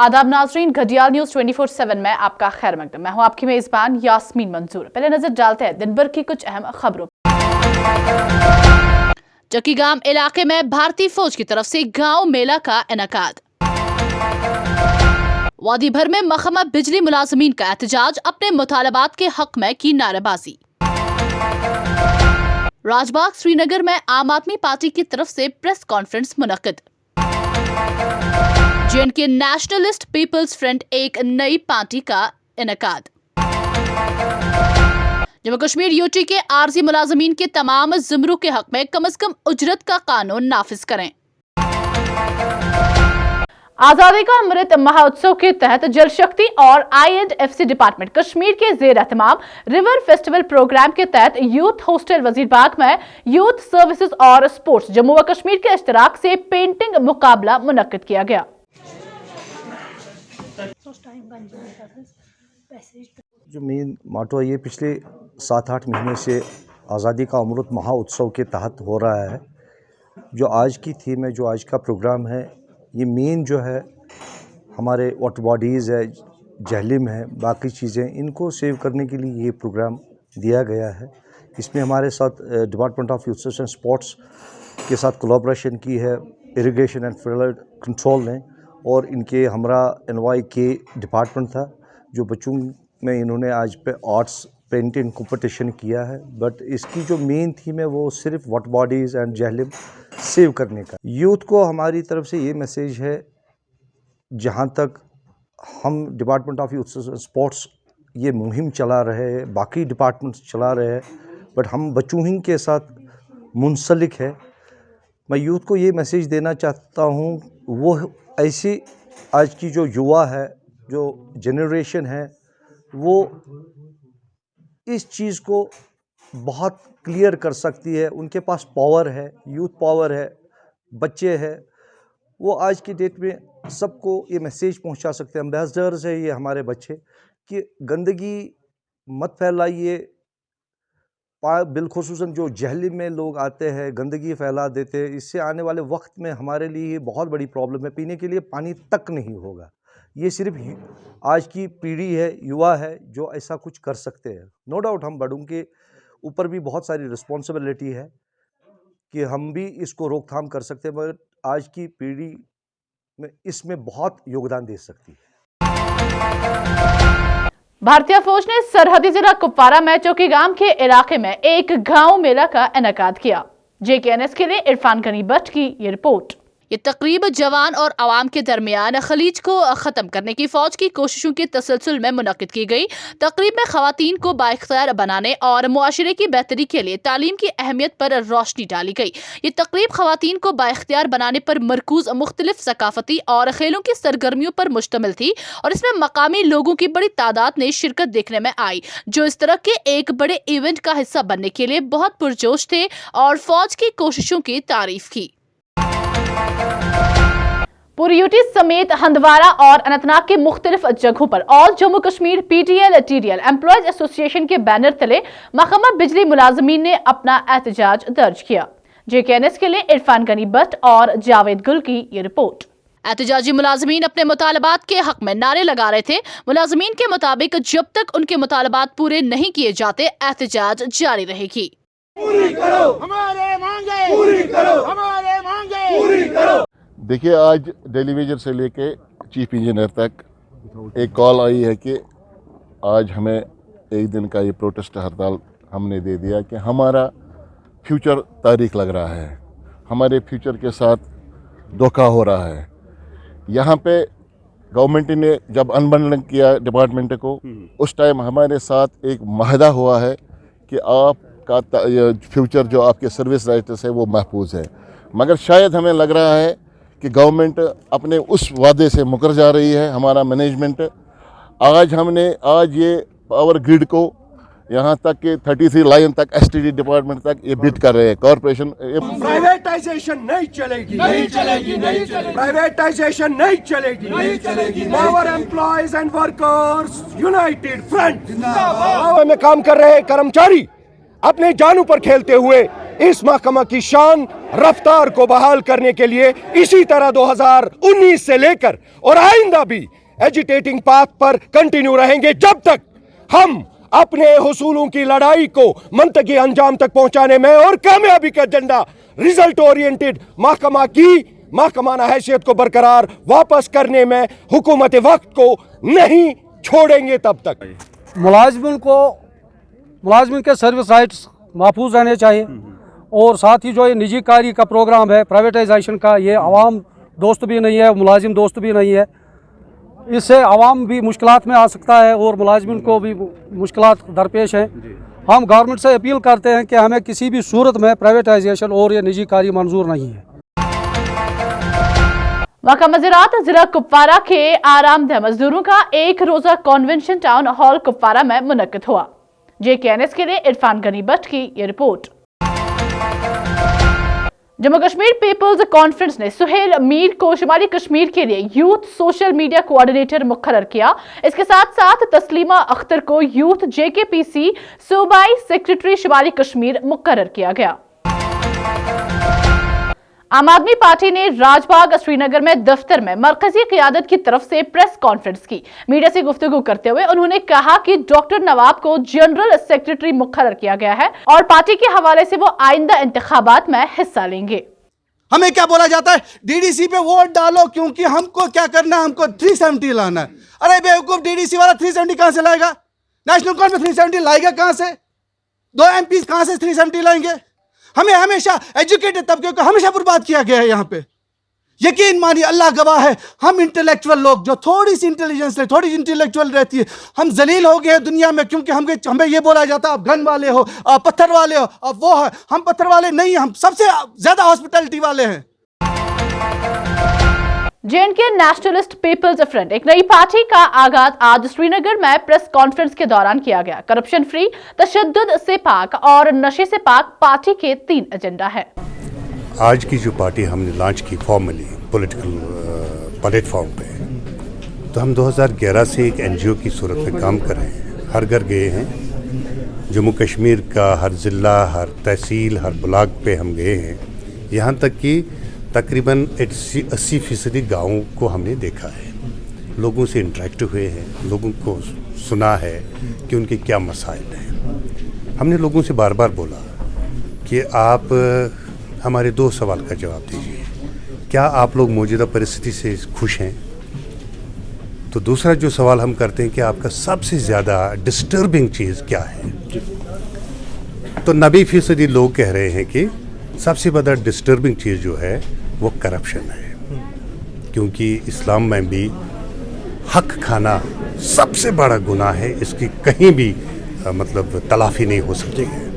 आदाब नाजरीन, घड़ियाल न्यूज 24/7 में आपका खैर मकदम। मैं हूं आपकी मेजबान यास्मीन मंजूर। पहले नजर डालते हैं दिन भर की कुछ अहम खबरों। चकीगाम इलाके में भारतीय फौज की तरफ से गांव मेला का इनेकाद। वादी भर में महकमा बिजली मुलाजमीन का एहतजाज, अपने मुतालबात के हक में की नारेबाजी। राजबाग श्रीनगर में आम आदमी पार्टी की तरफ से प्रेस कॉन्फ्रेंस मुनक्किद। JNK नेशनलिस्ट पीपल्स फ्रंट एक नई पार्टी का इनेकाद। जम्मू कश्मीर यूटी के आरजी मुलाजमीन के तमाम ज़ुमरों के हक में कम से कम उजरत का कानून नाफिज करें। आजादी का अमृत महोत्सव के तहत जल शक्ति और I&FC डिपार्टमेंट कश्मीर के जेर एहतमाम रिवर फेस्टिवल प्रोग्राम के तहत यूथ हॉस्टल वजीरबाग में यूथ सर्विसेज और स्पोर्ट्स जम्मू व कश्मीर के इश्तराक से पेंटिंग मुकाबला मुनक्किद किया गया। जो मेन माटो है, ये पिछले 7-8 महीने से आज़ादी का अमृत महोत्सव के तहत हो रहा है। जो आज की थीम है, जो आज का प्रोग्राम है, ये मेन जो है हमारे वाटर बॉडीज़ है, जहलिम है, बाकी चीज़ें, इनको सेव करने के लिए ये प्रोग्राम दिया गया है। इसमें हमारे साथ department of youth and sports के साथ कोलैबोरेशन की है इरिगेशन एंड फ्लड कंट्रोल ने, और इनके हमरा NY के डिपार्टमेंट था। जो बच्चों में इन्होंने आज पे आर्ट्स पेंटिंग कंपटीशन किया है, बट इसकी जो मेन थीम है वो सिर्फ water bodies and Jhelum save करने का। यूथ को हमारी तरफ से ये मैसेज है, जहाँ तक हम डिपार्टमेंट ऑफ यूथ स्पोर्ट्स ये मुहिम चला रहे हैं, बाकी डिपार्टमेंट्स चला रहे हैं, बट हम बच्चों ही के साथ मुंसलिक है। मैं यूथ को ये मैसेज देना चाहता हूँ, वो ऐसी आज की जो युवा है, जो जनरेशन है, वो इस चीज़ को बहुत क्लियर कर सकती है। उनके पास पावर है, यूथ पावर है, बच्चे हैं, वो आज की डेट में सबको ये मैसेज पहुंचा सकते हैं। एम्बेसडर्स है ये हमारे बच्चे, कि गंदगी मत फैलाइए। बिलखुसूसन जो जहलिम में लोग आते हैं, गंदगी फैला देते हैं, इससे आने वाले वक्त में हमारे लिए बहुत बड़ी प्रॉब्लम है। पीने के लिए पानी तक नहीं होगा। ये सिर्फ आज की पीढ़ी है, युवा है, जो ऐसा कुछ कर सकते हैं। नो डाउट हम बड़ों के ऊपर भी बहुत सारी रिस्पॉन्सिबिलिटी है कि हम भी इसको रोकथाम कर सकते हैं, मगर आज की पीढ़ी में इसमें बहुत योगदान दे सकती है। भारतीय फौज ने सरहदी जिला कुपवारा में चौकीगाम के इलाके में एक गांव मेला का इनेकाद किया। JKNS के लिए इरफान गनी भट्ट की ये रिपोर्ट। ये तकरीब जवान और आवाम के दरमियान खलीज को ख़त्म करने की फ़ौज की कोशिशों के तसलसल में मुनक्किद की गई। तकरीब में ख़वातीन को बाइख्तियार बनाने और मुआशरे की बेहतरी के लिए तालीम की अहमियत पर रोशनी डाली गई। ये तकरीब ख़वातीन को बाइख्तियार बनाने पर मरकूज मुख्तलिफ सकाफती और खेलों की सरगर्मियों पर मुश्तमिल थी, और इसमें मकामी लोगों की बड़ी तादाद ने शिरकत देखने में आई, जो इस तरह के एक बड़े इवेंट का हिस्सा बनने के लिए बहुत पुरजोश थे और फ़ौज की कोशिशों की तारीफ की। पूरी यूटी समेत हंदवारा और अनंतनाग के मुख्तलिफ जगहों पर all Jammu Kashmir PTL-TDL employees association के बैनर तले महकमा बिजली मुलाजमीन ने अपना एहतजाज दर्ज किया। JKNS के लिए इरफान गनी भट्ट और जावेद गुल की ये रिपोर्ट। एहतजाजी मुलाजमीन अपने मुतालबात के हक में नारे लगा रहे थे। मुलाजमीन के मुताबिक जब तक उनके मुतालबात पूरे नहीं किए जाते, एहतजाज जारी रहेगी। पूरी करो हमारे मांगे, पूरी करो हमारे मांगे, पूरी करो। देखिए, आज डेली वेजर से लेके चीफ इंजीनियर तक एक कॉल आई है कि आज हमें एक दिन का ये प्रोटेस्ट हड़ताल हमने दे दिया कि हमारा फ्यूचर तारीख लग रहा है, हमारे फ्यूचर के साथ धोखा हो रहा है। यहाँ पे गवर्नमेंट ने जब अनबंडल किया डिपार्टमेंट को, उस टाइम हमारे साथ एक माहदा हुआ है कि आपका फ्यूचर जो आपके सर्विस राइट्स है वो महफूज है, मगर शायद हमें लग रहा है कि गवर्नमेंट अपने उस वादे से मुकर जा रही है। हमारा मैनेजमेंट आज ये पावर ग्रिड को यहाँ तक कि 33 लाइन तक STD डिपार्टमेंट तक ये बिड कर रहे हैं। कॉर्पोरेशन प्राइवेटाइजेशन नहीं चलेगी, नहीं चलेगी, नहीं चलेगी, प्राइवेटाइजेशन नहीं चलेगी, नहीं चलेगी। Power employees and workers United front जिंदाबाद में काम कर रहे कर्मचारी अपने जानों पर खेलते हुए इस महकमा की शान रफ्तार को बहाल करने के लिए इसी तरह 2019 से लेकर और आइंदा भी एजिटेटिंग पाथ पर कंटिन्यू रहेंगे जब तक हम अपने हुसूलों की लड़ाई को मंतकी अंजाम तक पहुंचाने में और कामयाबी का एजेंडा रिजल्ट ओरिएंटेड महकमा की महकमाना हैसियत को बरकरार वापस करने में हुकूमत वक्त को नहीं छोड़ेंगे तब तक। मुलाजिम के सर्विस राइट्स महफूज रहने चाहिए और साथ ही जो ये निजी कारी का प्रोग्राम है प्राइवेटाइजेशन का, ये आवाम दोस्त भी नहीं है, मुलाजिम दोस्त भी नहीं है। इससे आवाम भी मुश्किलात में आ सकता है और मुलाजिम को भी मुश्किलात दरपेश हैं। हम गवर्नमेंट से अपील करते हैं कि हमें किसी भी सूरत में प्राइवेटाइजेशन और ये निजी कारी मंजूर नहीं है। महकमा ज़राअत जिला कुपवारा के आरामदह मजदूरों का एक रोजा कन्वेंशन टाउन हॉल कुपवारा में मुनक्किद हुआ। JKNS के लिए इरफान गनी भट्ट की ये report. Jammu Kashmir people's conference ने सुहेल मीर को शुमाली कश्मीर के लिए यूथ सोशल मीडिया कोऑर्डिनेटर मुकर्रर किया। इसके साथ साथ तस्लीमा अख्तर को यूथ JKPC सूबाई सेक्रेटरी शुमाली कश्मीर मुकर्रर किया गया। आम आदमी पार्टी ने राजबाग श्रीनगर में दफ्तर में मरकजी क़ियादत की तरफ से प्रेस कॉन्फ्रेंस की। मीडिया से गुफ्तगू करते हुए उन्होंने कहा कि डॉक्टर नवाब को जनरल सेक्रेटरी मुकर्रर किया गया है और पार्टी के हवाले से वो आइंदा इंतखाबात में हिस्सा लेंगे। हमें क्या बोला जाता है, DDC पे वोट डालो क्योंकि हमको क्या करना है, हमको 370 लाना है। अरे बेवकूफ, DDC वाला 370 कहां से लाएगा? नेशनल कॉन्फ्रेंस 370 लाएगा कहां से? 2 MPs कहां से 370 लाएंगे? हमें हमेशा एजुकेटेड तबके को हमेशा बर्बाद किया गया है। यहाँ पे यकीन मानिए, अल्लाह गवाह है, हम इंटेलेक्चुअल लोग जो थोड़ी सी इंटेलिजेंस है, थोड़ी इंटेलेक्चुअल रहती है, हम जलील हो गए हैं दुनिया में क्योंकि हमें ये बोला जाता है आप गन वाले हो, आप पत्थर वाले हो, आप वो है। हम पत्थर वाले नहीं, हम सबसे ज्यादा हॉस्पिटैलिटी वाले हैं। JNK नेशनलिस्ट पीपल्स फ्रंट एक नई पार्टी का आगाज आज श्रीनगर में प्रेस कॉन्फ्रेंस के दौरान किया गया। करप्शन फ्री, तशद्दुद से पाक और नशे से पाक पार्टी के 3 एजेंडा है। आज की जो पार्टी हमने लॉन्च की फॉर्मली पॉलिटिकल प्लेटफॉर्म पे, तो हम 2011 से एक NGO की सूरत में काम कर रहे हैं। हर घर गए हैं, जम्मू कश्मीर का हर ज़िला, हर तहसील, हर ब्लॉक पे हम गए हैं। यहाँ तक कि तकरीबन 80% गाँवों को हमने देखा है, लोगों से इंटरेक्ट हुए हैं, लोगों को सुना है कि उनके क्या मसाइल हैं। हमने लोगों से बार बार बोला कि आप हमारे 2 सवाल का जवाब दीजिए, क्या आप लोग मौजूदा परिस्थिति से खुश हैं? तो दूसरा जो सवाल हम करते हैं कि आपका सबसे ज़्यादा डिस्टर्बिंग चीज़ क्या है? तो 90% लोग कह रहे हैं कि सबसे बड़ा डिस्टर्बिंग चीज़ जो है वो करप्शन है, क्योंकि इस्लाम में भी हक खाना सबसे बड़ा गुनाह है, इसकी कहीं भी मतलब तलाफी नहीं हो सकती है।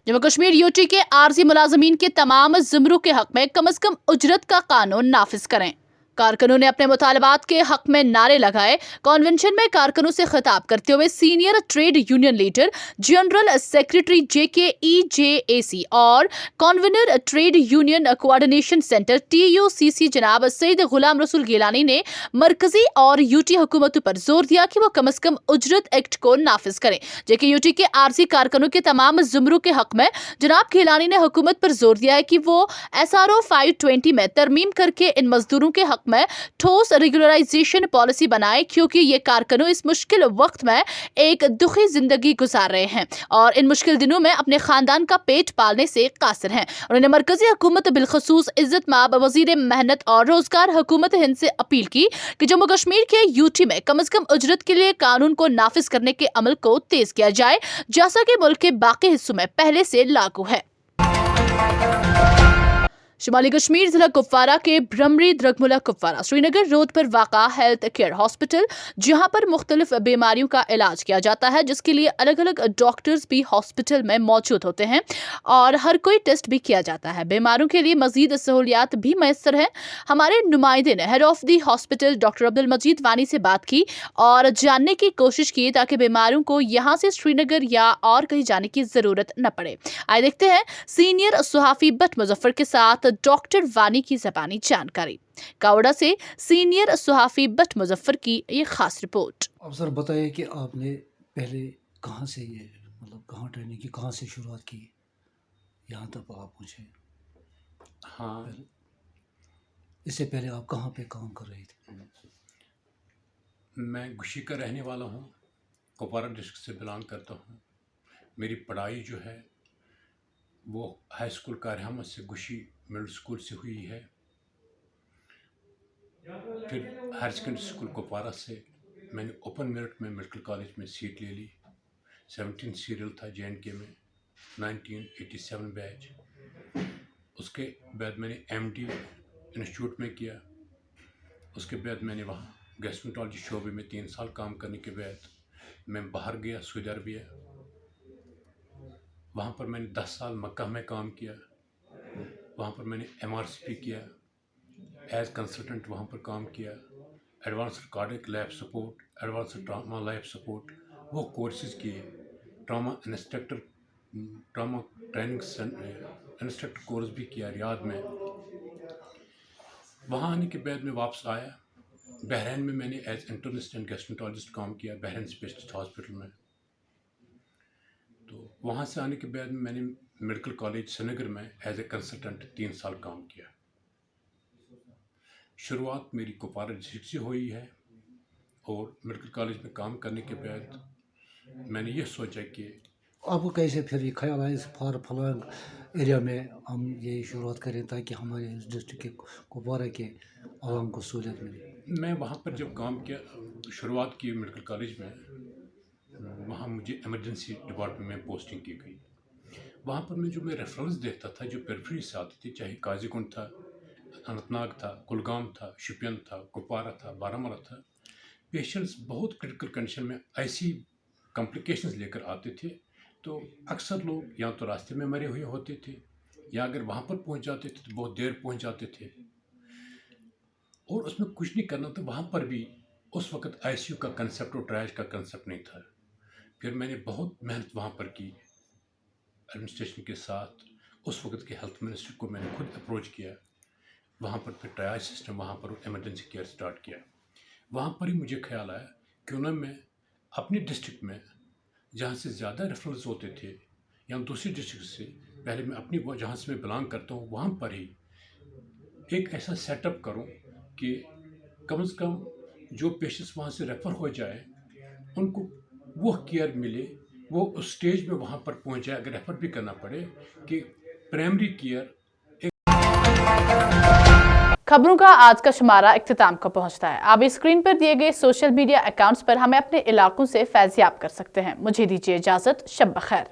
जम्मू कश्मीर UT के आर्जी मुलाजमीन के तमाम ज़ुमरों के हक में कम से कम उजरत का कानून नाफिज करें। कारकुनों ने अपने मुतालबात के हक में नारे लगाए। कॉन्वेंशन में कारकुनों से खिताब करते हुए senior trade union leader, general secretary JKEJAC और convener trade union coordination centre TUCC जनाब सईद गुलाम रसूल गिलानी ने मरकजी और UT हुकूमतों पर जोर दिया कि वो कम से कम उजरत एक्ट को नाफिज करें। JKUT के आर्जी कारकुनों के तमाम ज़ुमरों के हक में जनाब गिलानी ने हुकूमत पर जोर दिया है कि वो SRO 520 में तरमीम करके इन मजदूरों के हक में ठोस रेगुलराइजेशन पॉलिसी बनाए, क्योंकि ये कारकुनों इस मुश्किल वक्त में एक दुखी जिंदगी गुजार रहे हैं और इन मुश्किल दिनों में अपने खानदान का पेट पालने से कासिर हैं। उन्होंने मरकजी हुकूमत बिलखसूस इज्जत माब वजीर मेहनत और रोजगार हुकूमत हिंद से अपील की कि जम्मू कश्मीर के UT में कम से कम उजरत के लिए कानून को नाफिज करने के अमल को तेज किया जाए, जैसा कि मुल्क के बाकी हिस्सों में पहले से लागू है। शुमाली कश्मीर जिला कुपवारा के ब्रह्मरी द्रगमुला कुपवारा श्रीनगर रोड पर वाक़ा हेल्थ केयर हॉस्पिटल, जहां पर मुख्तलिफ बीमारियों का इलाज किया जाता है, जिसके लिए अलग अलग डॉक्टर्स भी हॉस्पिटल में मौजूद होते हैं और हर कोई टेस्ट भी किया जाता है। बीमारों के लिए मजीद सहूलियात भी मैसर हैं। हमारे नुमाइंदे ने head of the hospital doctor Abdul Majeed Wani से बात की और जानने की कोशिश की ताकि बीमारों को यहाँ से श्रीनगर या और कहीं जाने की जरूरत न पड़े। आइए देखते हैं सीनियर सहाफ़ी भट्ट मुजफ्फर के साथ डॉक्टर वानी की ज़बानी जानकारी। कावड़ा से सीनियर सहाफ़ी भट्ट मुजफ्फर की ये खास रिपोर्ट। अब सर बताइए कि आपने पहले कहाँ से ये मतलब कहाँ ट्रेनिंग की, कहाँ से शुरुआत की यहाँ तक आप पहुँचे। हाँ, इससे पहले आप कहाँ पे काम कर रहे थे? मैं गुशी का रहने वाला हूँ, कुपवारा डिस्ट्रिक्ट से बिलोंग करता हूँ। मेरी पढ़ाई जो है वो हाई स्कूल कारहमत से गुशी मिडिल स्कूल से हुई है। फिर हायर सेकेंडरी स्कूल कुपवारा से मैंने ओपन मेरिट में मेडिकल कॉलेज में सीट ले ली। 17 सीरियल था JNK में, 1987 बैच। उसके बाद मैंने MD इंस्टीट्यूट में किया। उसके बाद मैंने वहाँ गैस्ट्रोएंटरोलॉजी शोबे में 3 साल काम करने के बाद मैं बाहर गया, सऊदी अरबिया। वहाँ पर मैंने 10 साल मक्का में काम किया। वहाँ पर मैंने MRCP किया, एज कंसल्टेंट वहाँ पर काम किया। Advanced cardiac lab support, advanced trauma lab support, वो कोर्सेज़ किए। Trauma instructor, trauma training instructor course भी किया रियाद में। वहाँ आने के बाद मैं वापस आया। बहरीन में मैंने एज इंटर्निस्ट एंड गैस्ट्रोएंटरोलॉजिस्ट काम किया, बहरीन स्पेशलिस्ट हॉस्पिटल में। तो वहाँ से आने के बाद मैंने मेडिकल कॉलेज श्रीनगर में एज ए कंसल्टेंट 3 साल काम किया। शुरुआत मेरी कुपवारा डिस्ट्रिक्ट से हुई है और मेडिकल कॉलेज में काम करने के बाद मैंने ये सोचा कि आपको कैसे फिर ये ख्याल आया इस फार फलांग एरिया में हम ये शुरुआत करें ताकि हमारे इस डिस्ट्रिक्ट के कुपवारा के आवाम को सहूलियत मिले? मैं वहाँ पर जब काम किया, शुरुआत की मेडिकल कॉलेज में, वहाँ मुझे इमरजेंसी डिपार्टमेंट में पोस्टिंग की गई। वहाँ पर मैं जो मैं रेफरेंस देखता था जो पेरिफेरी से आती थी, चाहे काजीकुंड था, अनंतनाग था, कुलगाम था, शोपियान था, कुपवारा था, बारामूला था, पेशेंट्स बहुत क्रिटिकल कंडीशन में ऐसी कॉम्प्लिकेशंस लेकर आते थे। तो अक्सर लोग या तो रास्ते में मरे हुए होते थे या अगर वहाँ पर पहुँच जाते थे तो बहुत देर पहुँच जाते थे और उसमें कुछ नहीं करना। तो वहाँ पर भी उस वक्त ICU का कंसेप्ट और ट्रायज का कंसेप्ट नहीं था। फिर मैंने बहुत मेहनत वहाँ पर की एडमिनिस्ट्रेशन के साथ। उस वक्त के हेल्थ मिनिस्टर को मैंने खुद अप्रोच किया। वहाँ पर फिर ट्रायल सिस्टम, वहाँ पर इमरजेंसी केयर स्टार्ट किया। वहाँ पर ही मुझे ख्याल आया क्यों ना मैं अपने डिस्ट्रिक्ट में जहाँ से ज़्यादा रेफरल्स होते थे या दूसरी डिस्ट्रिक्ट से, पहले मैं अपनी जहाँ से मैं बिलोंग करता हूँ वहाँ पर ही एक ऐसा सेटअप करूँ कि कम से कम जो पेशेंट्स वहाँ से रेफ़र हो जाए उनको वो केयर मिले, वो उस स्टेज में वहाँ पर पहुँच जाए, अगर रेफ़र भी करना पड़े, कि प्राइमरी केयर। खबरों का आज का शुमारा इख्तिताम को पहुंचता है। आप स्क्रीन पर दिए गए सोशल मीडिया अकाउंट्स पर हमें अपने इलाकों से फैज़याब कर सकते हैं। मुझे दीजिए इजाजत। शब बखैर।